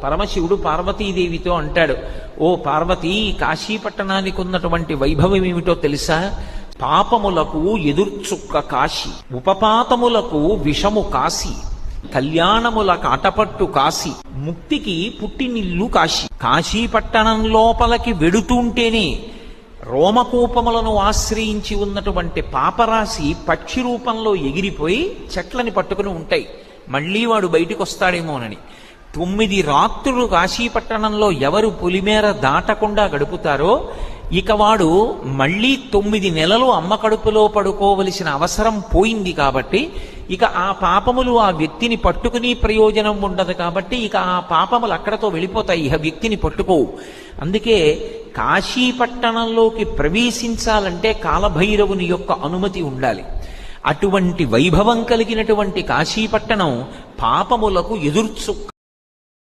పరమశివుడు పార్వతీదేవితో అంటాడు, ఓ పార్వతీ, కాశీపట్టణానికి ఉన్నటువంటి వైభవం ఏమిటో తెలుసా? పాపములకు ఎదుర్చుక్క కాశీ, ఉపపాతములకు విషము కాశీ, కళ్యాణముల కాటపట్టు కాశీ, ముక్తికి పుట్టినిల్లు కాశీ. కాశీపట్టణం లోపలికి వెడుతుంటేనే రోమకూపములను ఆశ్రయించి ఉన్నటువంటి పాపరాశి పక్షి రూపంలో ఎగిరిపోయి చెట్లని పట్టుకుని ఉంటాయి. మళ్ళీ వాడు బయటికి వస్తాడేమోనని 9 రాత్రులు కాశీపట్టణంలో ఎవరు పొలిమేర దాటకుండా గడుపుతారో ఇక వాడు మళ్ళీ 9 నెలలు అమ్మ కడుపులో పడుకోవలసిన అవసరం పోయింది. కాబట్టి ఇక ఆ పాపములు ఆ వ్యక్తిని పట్టుకుని ప్రయోజనం ఉండదు. కాబట్టి ఇక ఆ పాపములు అక్కడతో వెళ్ళిపోతాయి, ఇక వ్యక్తిని పట్టుకోవు. అందుకే కాశీపట్టణంలోకి ప్రవేశించాలంటే కాలభైరవుని యొక్క అనుమతి ఉండాలి. అటువంటి వైభవం కలిగినటువంటి కాశీపట్టణం పాపములకు ఎదుర్చు